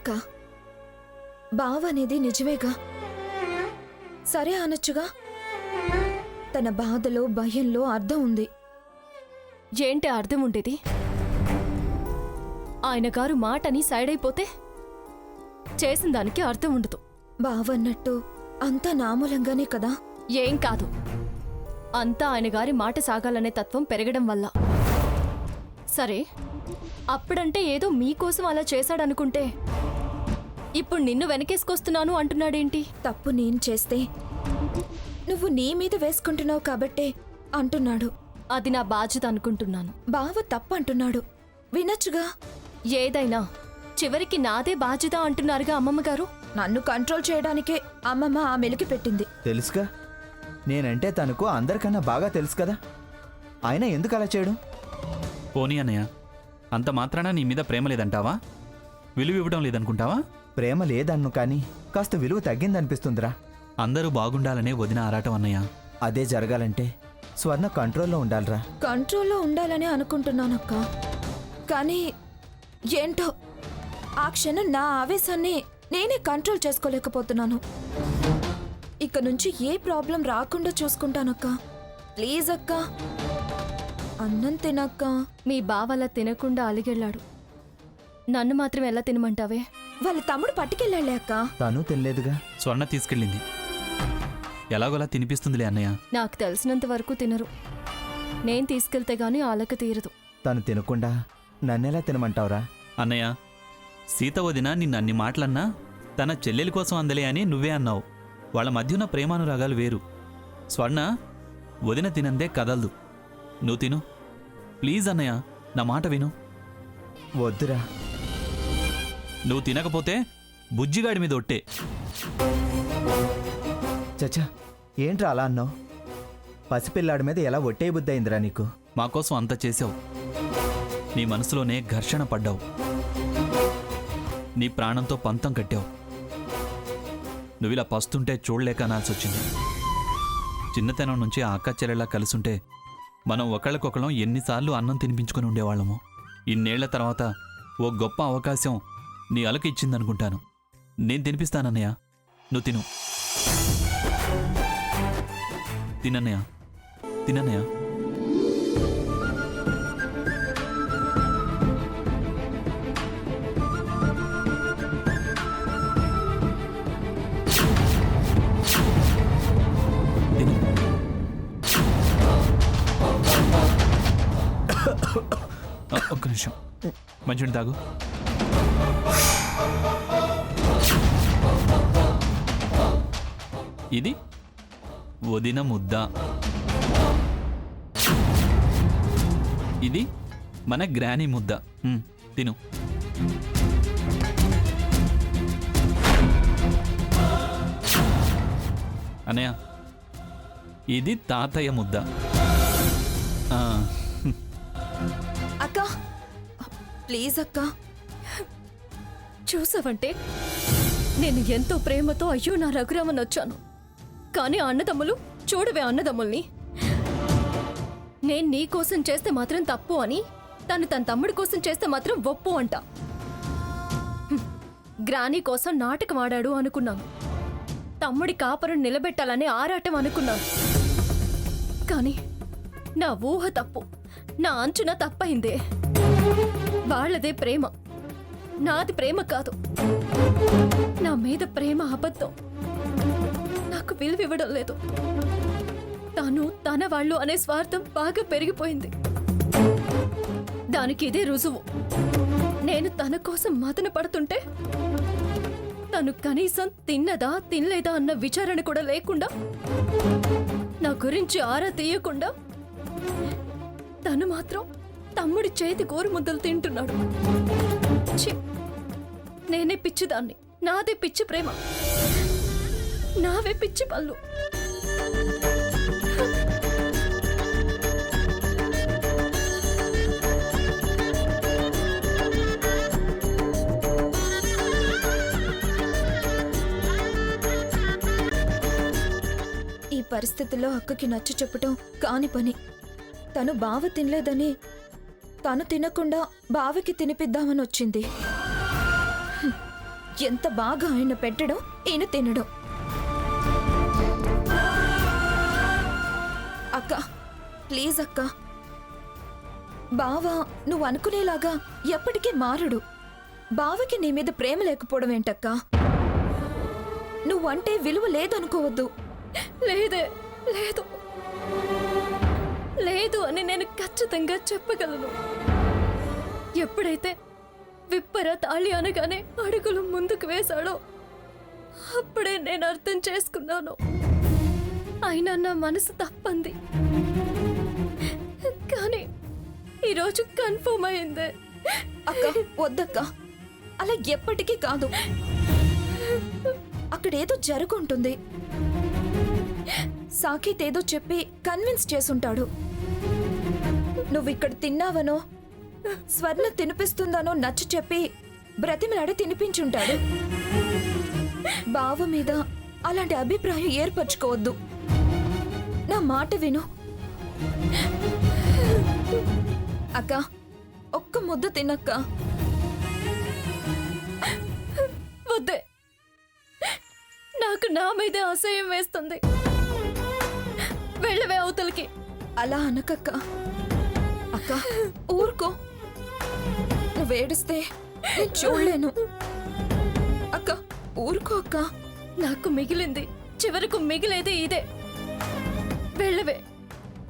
అక్క, బావ అనేది నిజమేగా, సరే అనొచ్చుగా. తన బాధలో భయంలో అర్థం ఉంది. ఏంటి అర్థం ఉండేది? ఆయన గారు మాటని సైడ్ అయిపోతే చేసిన దానికి అర్థం ఉండదు. బావన్నట్టు అంతా నామూలంగానే కదా. ఏం కాదు, అంతా ఆయన గారి మాట సాగాలనే తత్వం పెరగడం వల్ల. సరే, అప్పుడంటే ఏదో మీకోసం అలా చేశాడనుకుంటే ఇప్పుడు నిన్ను వెనకేసుకొస్తున్నాను అంటున్నాడేంటి? తప్పు నేను చేస్తే నువ్వు నీ మీద వేసుకుంటున్నావు కాబట్టే అంటున్నాడు. అది నా బాధ్యత అనుకుంటున్నాను. బావ తప్పు అంటున్నాడు, వినొచ్చుగా. ఏదైనా చివరికి నాదే బాధ్యత అంటున్నారుగా అమ్మమ్మ గారు. నన్ను కంట్రోల్ చేయడానికే అమ్మమ్మ ఆ మెలికి పెట్టింది. తెలుసుగా, నేనంటే తనకు అందరికన్నా బాగా తెలుసు కదా. ఆయన ఎందుకు అలా చేయడం? పోనీ అన్నయ్య, అంత మాత్రాన నీ మీద ప్రేమ లేదంటావా? విలువ ఇవ్వడం లేదనుకుంటావా? ప్రేమ లేదన్ను కానీ కాస్త విలువ తగ్గిందనిపిస్తుందిరా. అందరూ బాగుండాలనే వదిన ఆరాటం అన్నయ్య. అదే జరగాలంటే స్వర్ణ కంట్రోల్లో ఉండాలిరా. కంట్రోల్లో ఉండాలని అనుకుంటున్నానక్క, కానీ ఏంటో ఆ క్షణం నా ఆవేశాన్ని నేనే కంట్రోల్ చేసుకోలేకపోతున్నాను. ఇక నుంచి ఏ ప్రాబ్లం రాకుండా చూసుకుంటానక్క. ప్లీజ్ అక్క, అన్నం తినక్క. మీ బావలా తినకుండా అలిగెళ్ళాడు, నన్ను మాత్రం ఎలా తినమంటావే? వాళ్ళ తమ్ముడు పట్టుకెళ్ళాలే అక్క. తను తినలేదుగా. స్వర్ణ తీసుకెళ్ళింది, ఎలాగోలా తినిపిస్తుందిలే అన్నయ్య. నాకు తెలిసినంత వరకు తినరు. నేను తీసుకెళ్తే గానీ ఆలక తీరదు. తను తినకుండా నన్నెలా తినమంటావురా? అన్నయ్య, సీత వదిన నిన్నన్ని మాటలన్నా తన చెల్లెలి కోసం అందలే అని నువ్వే అన్నావు. వాళ్ళ మధ్య ఉన్న ప్రేమానురాగాలు వేరు. స్వర్ణ వదిన తినందే కదలదు. నువ్వు తిను ప్లీజ్ అన్నయ్య, నా మాట విను. వద్దురా. నువ్వు తినకపోతే బుజ్జిగాడి మీద ఒట్టే. చచ్చా, ఏంట్రా అలా అన్నావు? పసిపిల్లాడి మీద ఎలా ఒట్టే బుద్ధయిందిరా నీకు? మాకోసం అంత చేసావు, నీ మనసులోనే ఘర్షణ పడ్డావు, నీ ప్రాణంతో పంతం కట్టావు. నువ్విలా పస్తుంటే చూడలేక అనాల్సి వచ్చింది. చిన్నతనం నుంచి ఆ అక్క చెల్లెలా కలిసుంటే మనం ఒకళ్ళకొకళ్ళం ఎన్నిసార్లు అన్నం తినిపించుకొని ఉండేవాళ్ళము. ఇన్నేళ్ల తర్వాత ఓ గొప్ప అవకాశం నీ అలకి ఇచ్చిందనుకుంటాను. నేను తినిపిస్తానన్నయ్య, నువ్వు తిను. తినన్నయ్య, తినన్నయ్య. ఒక్క నిమిషం, మంచిని తాగు. ఇది వదిన ముద్ద, ఇది మన గ్రానీ ముద్ద. తిను. అన్నయ్య, ఇది తాతయ్య ముద్ద. అక్క ప్లీజ్ అక్క. చూసావంటే నేను ఎంతో ప్రేమతో అయ్యో నా రఘురామన్ వచ్చాను, కానీ అన్నదమ్ములు చూడవే అన్నదమ్ముల్ని. నేను నీ కోసం చేస్తే మాత్రం తప్పు అని, తను తన తమ్ముడి కోసం చేస్తే మాత్రం ఒప్పు అంట. గ్రానీ కోసం నాటకం ఆడాడు అనుకున్నాను, తమ్ముడి కాపురం నిలబెట్టాలనే ఆరాటం అనుకున్నాను. కానీ నా ఊహ తప్పు, నా అంచున తప్పయిందే. వాళ్ళదే ప్రేమ, నాది ప్రేమ కాదు. నా మీద ప్రేమ అబద్ధం, నాకు విలువివ్వడం లేదు. తను తన వాళ్ళు అనే స్వార్థం బాగా పెరిగిపోయింది. దానికి ఇదే రుజువు. నేను తన కోసం మదన పడుతుంటే తను కనీసం తిన్నదా తినలేదా అన్న విచారణ కూడా లేకుండా, నా గురించి ఆరా తీయకుండా తను మాత్రం తమ్ముడి చేతి గోరు ముద్దలు తింటున్నాడు. ఛీ, నేనే పిచ్చిదాన్ని, నాదే పిచ్చి ప్రేమ, నావే పిచ్చి పళ్ళు. ఈ పరిస్థితుల్లో అక్కకి నచ్చ చెప్పటం కాని పని. తను బావ తినలేదని తను తినకుండా బావకి తినిపిద్దామని వచ్చింది. ఎంత బాగా ఆయన పెట్టడం ఈయన తినడం. అక్క ప్లీజ్ అక్క, బావ నువ్వు అనుకునేలాగా ఎప్పటికీ మారడు. బావకి నీ మీద ప్రేమ లేకపోవడం ఏంటక్క? నువ్వంటే విలువ లేదనుకోవద్దు. లేదే, లేదు లేదు అని నేను ఖచ్చితంగా చెప్పగలను. ఎప్పుడైతే విప్పర తాళి అనగానే అడుగులు ముందుకు వేశాడో అప్పుడే నేను అర్థం చేసుకున్నాను. అయినా నా మనసు తప్పంది. కానీ ఈరోజు కన్ఫర్మ్ అయింది. అక్క వద్దక్క, అలా ఎప్పటికీ కాదు. అక్కడేదో జరుగుంటుంది. సాకేత్ ఏదో చెప్పి కన్విన్స్ చేసుంటాడు. నువ్విక్కడ తిన్నావనో స్వర్ణ తినిపిస్తుందనో నచ్చ చెప్పి బ్రతిమలాడి తినిపించుంటాడు. బావ మీద అలాంటి అభిప్రాయం ఏర్పరచుకోవద్దు. నా మాట విను అక్క. ఒక్క ముద్ద తినక్క. వద్దే, నాకు నా మీదే అసహ్యం వేస్తుంది. వెళ్ళవే అవతలికి. అలా అనకక్క. అక్క ఊరుకో, నువ్వేడిస్తే నేను చూడలేను. అక్క ఊరుకో అక్క. నాకు మిగిలింది, చివరకు మిగిలేది ఇదే. వెళ్ళవే,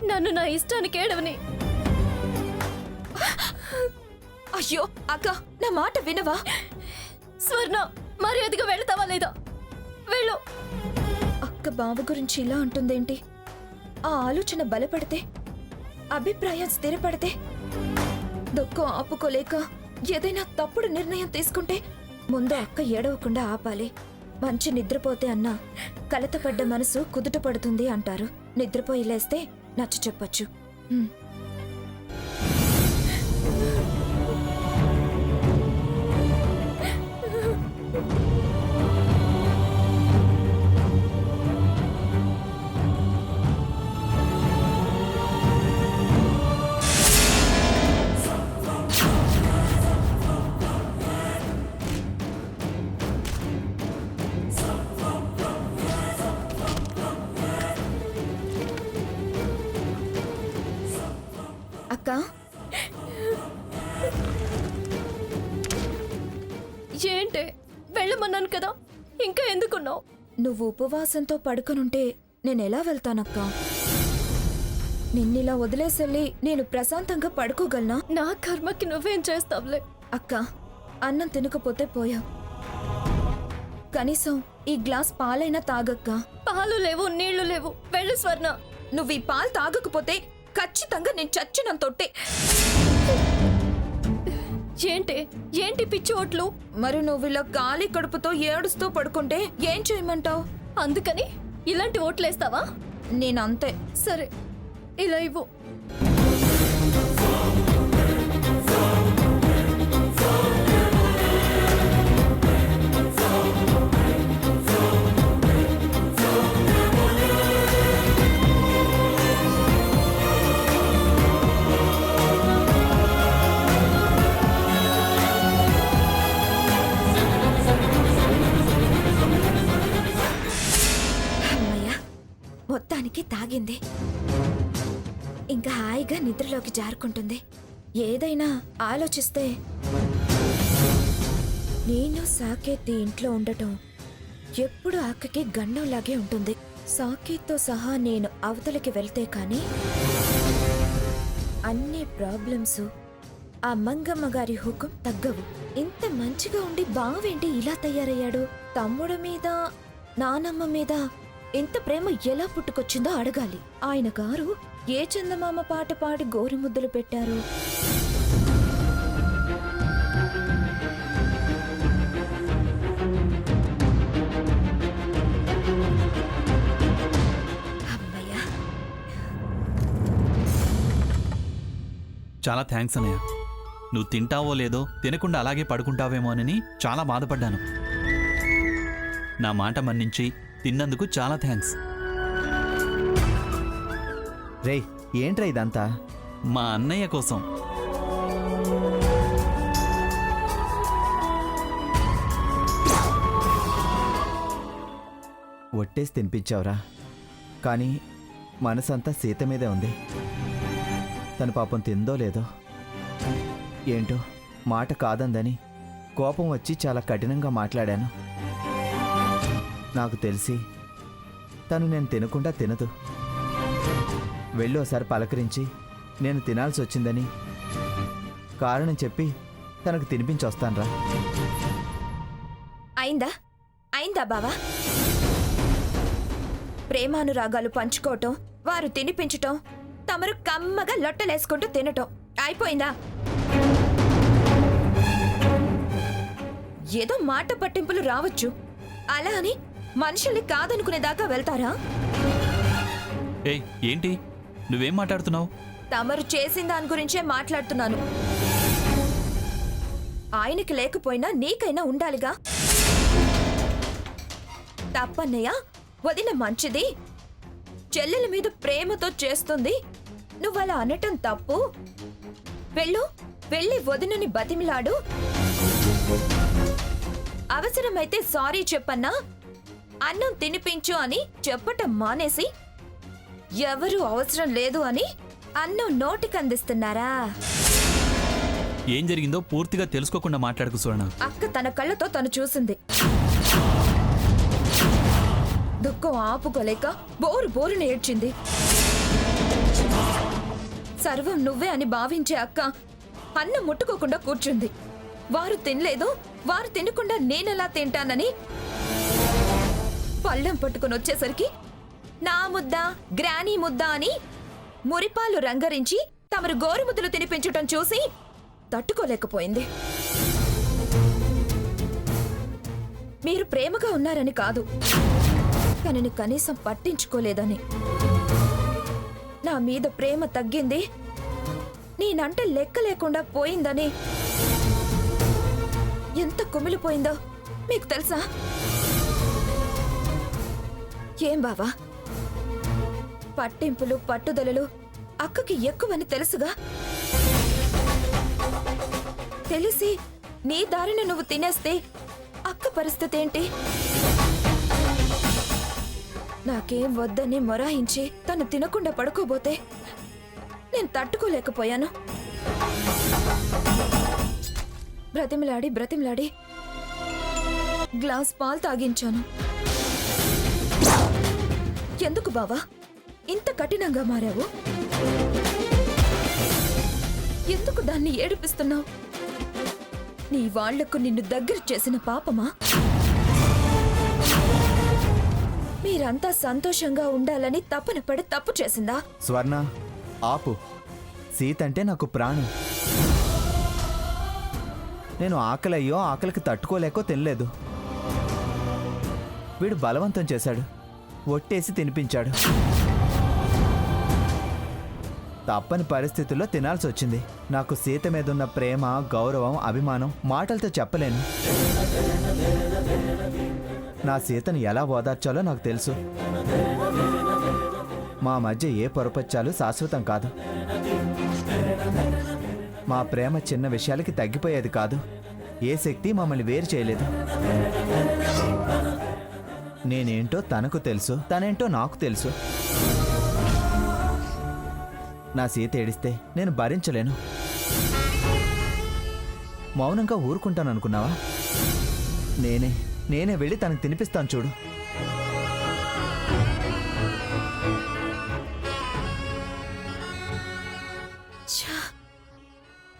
నన్ను నా ఇష్టానికి ఏడవని. అయ్యో అక్క, నా మాట వినవా? స్వర్ణ, మర్యాదగా వెళ్తావా లేదా? వెళ్ళు. అక్క బావ గురించి ఇలా అంటుందేంటి? ఆ ఆలోచన బలపడితే, అభిప్రాయం స్థిరపడితే, దుఃఖం ఆపుకోలేక ఏదైనా తప్పుడు నిర్ణయం తీసుకుంటే ముందు అక్క ఏడవకుండా ఆపాలి. మంచి నిద్రపోతే అన్నా కలతపడ్డ మనసు కుదుట పడుతుంది అంటారు. నిద్రపోయి లేస్తే నచ్చ చెప్పొచ్చు. అక్క ఏంటే, వెళ్ళమన్నాను కదా, ఇంకా ఎందుకున్నావు? నువ్వు ఉపవాసంతో పడుకునుంటే నేనెలా వెళ్తానక్క? నిన్నిలా వదిలేసెళ్ళి నేను ప్రశాంతంగా పడుకోగలనా? నా కర్మకి నువ్వేం చేస్తావులే. అక్క అన్నం తినకపోతే పోయావు. కనీసం ఈ గ్లాస్ పాలైనా తాగక్క. పాలు లేవు, నీళ్లు లేవు. వెళ్ళు స్వర్ణ. నువ్వు ఈ పాలు తాగకపోతే ఖచ్చితంగా నేను చచ్చినంతొట్టే. ఏంటి ఏంటి పిచ్చి ఓట్లు? మరి నువ్వు ఇలా ఖాళీ కడుపుతో ఏడుస్తూ పడుకుంటే ఏం చేయమంటావు? అందుకని ఇలాంటి ఓట్లేస్తావా? నేనంతే. సరే, ఇలా ఇవ్వు. మొత్తానికి తాగింది. ఇంకా హాయిగా నిద్రలోకి జారుకుంటుంది. ఏదైనా ఆలోచిస్తే నేను సాకేత్ ఇంట్లో ఉండటం ఎప్పుడు అక్కకి గండంలాగే ఉంటుంది. సాకేత్తో సహా నేను అవతలకి వెళ్తే కానీ అన్ని ప్రాబ్లమ్స్ ఆ మంగమ్మ గారి హుకుం తగ్గవు. ఇంత మంచిగా ఉండి బావేంటి ఇలా తయారయ్యాడు? తమ్ముడు మీద నానమ్మ మీద ఇంత ప్రేమ ఎలా పుట్టుకొచ్చిందో అడగాలి. ఆయన గారు ఏ చందమామ పాట పాడి గోరుముద్దలు పెట్టారు? అమ్మయ్యా, చాలా థ్యాంక్స్ అన్నయ్య. నువ్వు తింటావో లేదో, తినకుండా అలాగే పడుకుంటావేమోనని చాలా బాధపడ్డాను. నా మాట మన్నించి తిన్నందుకు చాలా థ్యాంక్స్. రేయ్ ఏంట్రా ఇదంతా? మా అన్నయ్య కోసం. ఒట్టేసి తినిపించావురా. కానీ మనసంతా సీత మీదే ఉంది. తను పాపం తిందో లేదో ఏంటో, మాట కాదందని కోపం వచ్చి చాలా కఠినంగా మాట్లాడాను. నాకు తెలిసి తను నేను తినకుండా తినదు. వెళ్ళి ఒకసారి పలకరించి నేను తినాల్సి వచ్చిందని కారణం చెప్పి తనకు తినిపించి వస్తానురా. అయిందా బావా? ప్రేమానురాగాలు పంచుకోవటం, వారు తినిపించటం, తమరు కమ్మగా లొట్టలేసుకుంటూ తినటం అయిపోయిందా? ఏదో మాట పట్టింపులు రావచ్చు, అలా అని మనుషుల్ని కాదనుకునేదాకా వెళ్తారా? ఏయ్ ఏంటి నువ్వేం మాట్లాడుతున్నావు? తమరు చేసిన దాని గురించే మాట్లాడుతున్నాను. ఆయనకి లేకపోయినా నీకైనా ఉండాలిగా. తప్పన్నయ్య, వదిన మంచిది, చెల్లెల మీద ప్రేమతో చేస్తుంది, నువ్వలా అనటం తప్పు. వెళ్ళి వదినని బతిమిలాడు. అవసరమైతే సారీ చెప్పన్నా, అన్నం తినిపించు అని చెప్పటం మానేసి ఎవరు అవసరం లేదు అని అన్నం నోటికందిస్తున్నారా? ఏం జరిగిందో పూర్తిగా తెలుసుకోకుండా మాట్లాడకు సువర్ణ. అక్క తన కళ్ళతో తను చూసింది. దుఃఖం ఆపుకోలేక బోరుని ఏడ్చింది. సర్వం నువ్వే అని భావించే అక్క అన్నం ముట్టుకోకుండా కూర్చుంది. వారు తినలేదు, వారు తినకుండా నేనెలా తింటానని పళ్ళెం పట్టుకుని వచ్చేసరికి నా ముద్ద, గ్రానీ ముద్ద అని మురిపాలు రంగరించి తమరు గోరుముద్దలు తినిపించటం చూసి తట్టుకోలేకపోయింది. మీరు ప్రేమగా ఉన్నారని కాదు, తనని కనీసం పట్టించుకోలేదని. నా మీద ప్రేమ తగ్గింది, నేనంటే లెక్క లేకుండా పోయిందని ఎంత కుమిలిపోయిందో మీకు తెలుసా? ఏం బావా, పట్టింపులు పట్టుదలలు అక్కకి ఎక్కువని తెలుసుగా. తెలిసి నీ దారిన నువ్వు తినేస్తే అక్క పరిస్థితి ఏంటి? నాకేం వద్దని మొరాయించి తను తినకుండా పడుకోబోతే నేను తట్టుకోలేకపోయాను. బ్రతిమలాడి గ్లాస్ పాలు తాగించాను. ఎందుకు బావా ఇంత కఠినంగా మారావు? ఎందుకు దాన్ని ఏడిపిస్తున్నావు? నీ వాళ్లకు నిన్ను దగ్గర చేసిన పాపమా? మీరంతా సంతోషంగా ఉండాలని తపన పడి తప్పు చేసిందా? స్వర్ణ, ఆపు. సీత అంటే నాకు ప్రాణం. నేను ఆకలయ్యో ఆకలికి తట్టుకోలేకో తినలేదు. వీడు బలవంతం చేశాడు, ఒట్టేసి తినిపించాడు. తప్పని పరిస్థితుల్లో తినాల్సి వచ్చింది. నాకు సీత మీద ఉన్న ప్రేమ, గౌరవం, అభిమానం మాటలతో చెప్పలేను. నా సీతను ఎలా ఓదార్చాలో నాకు తెలుసు. మా మధ్య ఏ పొరపచ్చాలు శాశ్వతం కాదు. మా ప్రేమ చిన్న విషయాలకి తగ్గిపోయేది కాదు. ఏ శక్తి మమ్మల్ని వేరు చేయలేదు. నేనేంటో తనకు తెలుసు, తనేంటో నాకు తెలుసు. నా సీత ఏడిస్తే నేను భరించలేను. మౌనంగా ఊరుకుంటాననుకున్నావా? నేనే వెళ్ళి తనకు తినిపిస్తాను చూడు.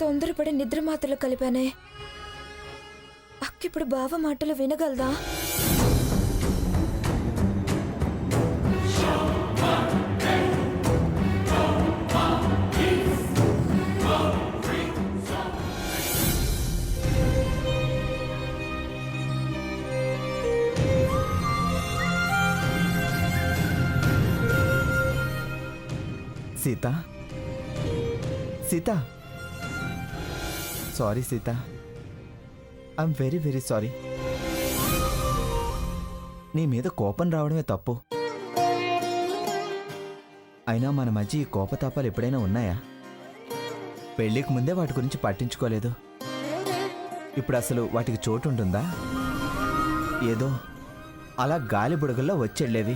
తొందరపడి నిద్ర మాత్రలు కలిపానే. అక్కిప్పుడు బావ మాటలు వినగలదా? Sita, Sita, sorry Sita, I'm very very sorry. నీ మీద కోపం రావడమే తప్పు. అయినా మన మధ్య ఈ కోపతాపాలు ఎప్పుడైనా ఉన్నాయా? పెళ్ళికి ముందే వాటి గురించి పట్టించుకోలేదు. ఇప్పుడు అసలు వాటికి చోటు ఉంటుందా? ఏదో అలా గాలి బుడగల్లో వచ్చెళ్ళేవి.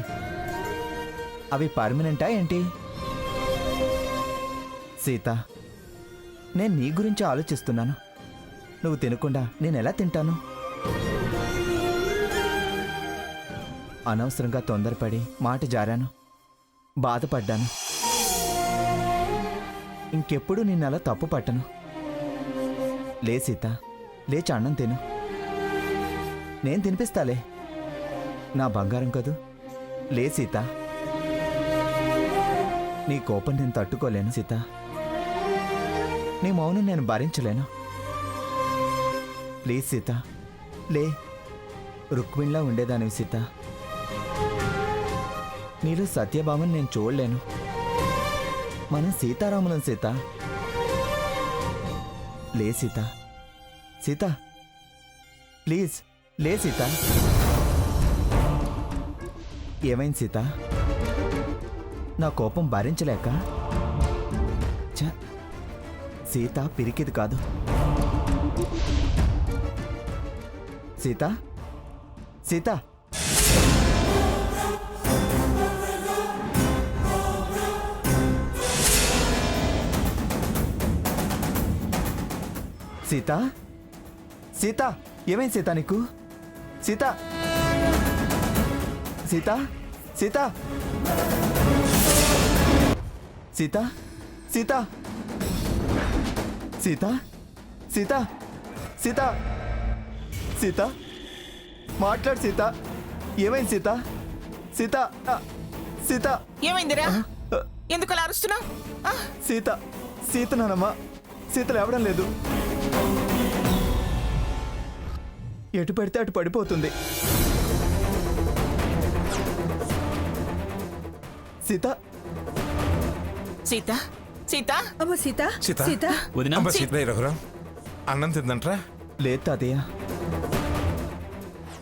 అవి పర్మనెంటా ఏంటి? సీత, నేను నీ గురించి ఆలోచిస్తున్నాను. నువ్వు తినకుండా నేను ఎలా తింటాను? అనవసరంగా తొందరపడి మాట జారాను, బాధపడ్డాను. ఇంకెప్పుడు నిన్నలా తప్పు పట్టను. లే సీత, లేచి అన్నం తిను. నేను తినిపిస్తాలే, నా బంగారం కదూ. లే సీత. నీ కోపం నేను తట్టుకోలేను సీత. నీ మౌనం నేను భరించలేను. ప్లీజ్ సీత, లే. రుక్మిణిలా ఉండేదానివి సీత. నీలో సత్యభామని నేను చూడలేను. మనం సీతారాములం సీత. లే సీత. సీత, ప్లీజ్ లే సీత. ఏమైంది సీత? నా కోపం భరించలేక? ఛ, సీత పిరికిది కాదు. సీత, సీత. సీత, సీత, ఏమైంది సీత నీకు? సీత, సీత, సీత, సీత, సీత, సీత, సీత, సీత, సీత, మాట్లాడు సీత. ఏమైంది సీత? సీత, సీత. ఏమైందిరా? ఎందుకు అలా అరుస్తున్నావు? సీత, సీత నానమ్మా. సీత లేవడం లేదు. ఎటు పడితే అటు పడిపోతుంది. సీత, సీత, సీత, అమ్మ సీత, సీత. సీత, వదినా, అమ్మ సీత, రఘురాం అన్నం తిందంట్రా? లేదు తాతయ్య,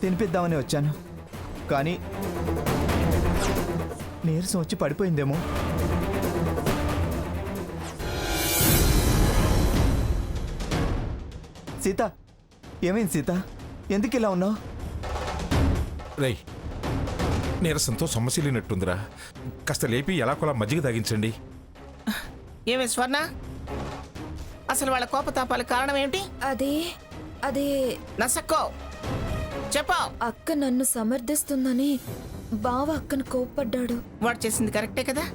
తినిపిద్దామని వచ్చాను. కానీ నీరసం వచ్చి పడిపోయిందేమో. సీత, ఏమైంది సీత? ఎందుకు ఇలా ఉన్నావు? రేయ్, నీరసంతో సొమ్మసిల్లినట్టుందిరా. కాస్త లేపి ఎలా కొలా మజ్జిగ తాగించండి. ఏమే స్వర్ణ, అసలు వాళ్ళ కోపతాపాల కారణం ఏమిటి? అదే నసక్కో చెప్పు. అక్క నన్ను సమర్థిస్తుందని బావ అక్కను కోప్పడ్డాడు. వాడు చేసింది కరెక్టే కదా?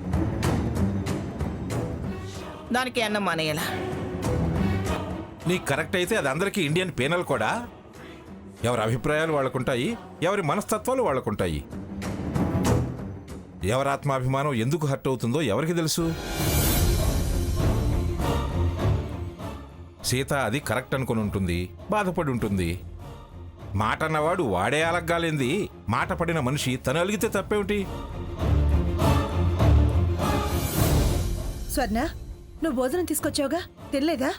దానికి అన్నం మానేయాలా? నీకు కరెక్ట్ అయితే అది అందరికీ ఇండియన్ పీనల్ కూడా. ఎవరి అభిప్రాయాలు వాళ్ళకుంటాయి, ఎవరి మనస్తత్వాలు వాళ్ళకుంటాయి. ఎవరి ఆత్మాభిమానం ఎందుకు హర్ట్ అవుతుందో ఎవరికి తెలుసు? సీత అది కరెక్ట్ అనుకుని ఉంటుంది, బాధపడి ఉంటుంది. మాట అన్నవాడు వాడే అలగ్గాలేంది, మాట పడిన మనిషి తను అలిగితే తప్పేమిటి? స్వర్ణ, నువ్వు భోజనం తీసుకొచ్చావుగా, తినలేదా?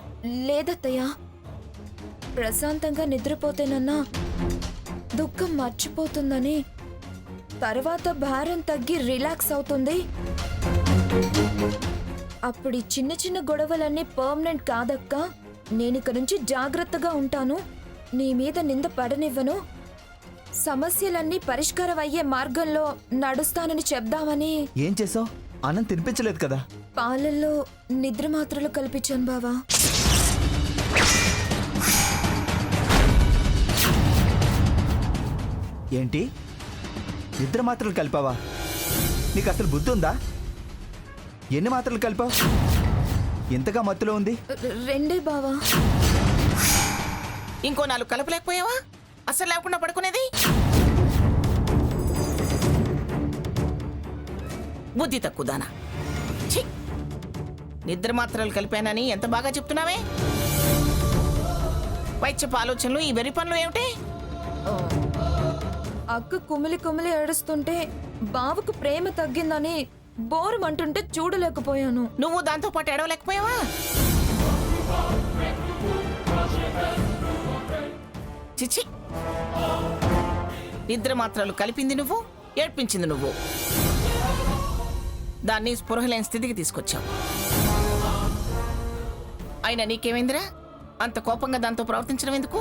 లేదత్తయ్య, ప్రశాంతంగా నిద్రపోతేనన్నా దుఃఖం మర్చిపోతుందని, తర్వాత భారం తగ్గి రిలాక్స్ అవుతుంది. అప్పుడు ఈ చిన్న చిన్న గొడవలన్నీ పర్మనెంట్ కాదక్క. నేనిక నుంచి జాగ్రత్తగా ఉంటాను, నీ మీద నింద పడనివ్వను, సమస్యలన్నీ పరిష్కారం అయ్యే మార్గంలో నడుస్తానని చెప్దామని. ఏం చేసావు? అన్నం తినిపించలేదు కదా? పాలల్లో నిద్ర మాత్రలు కల్పించాను బావా. ఏంటి? నిద్ర మాత్రలు కలిపావా? నీకు అసలు బుద్ధి ఉందా? ఎన్ని మాత్రలు కలిపావు? ఇంతగా మత్తులో ఉంది. రెండే బావా. ఇంకో 4 కలపలేకపోయావా? అసలు లేకుండా పడుకునేది? బుద్ధి తక్కువదానా. ఛీ, నిద్ర మాత్రలు కలిపానని ఎంత బాగా చెప్తున్నావే. వైద్యపు ఆలోచనలు, ఈ వెర్రి పనులు ఏమిటి? అక్క కుమిలి కుమిలి ఏడుస్తుంటే బావకు ప్రేమ తగ్గిందని బోరమంటుంటే చూడలేకపోయాను. నువ్వు దాంతో పాటు ఏడవలేకపోయావా? చిచ్చి, నిద్ర మాత్రలు కలిపింది నువ్వు, ఏడ్పించింది నువ్వు. దాన్ని స్పృహలేని స్థితికి తీసుకొచ్చావు. అయినా నీకేమైందిరా? అంత కోపంగా దాంతో ప్రవర్తించడం ఎందుకు?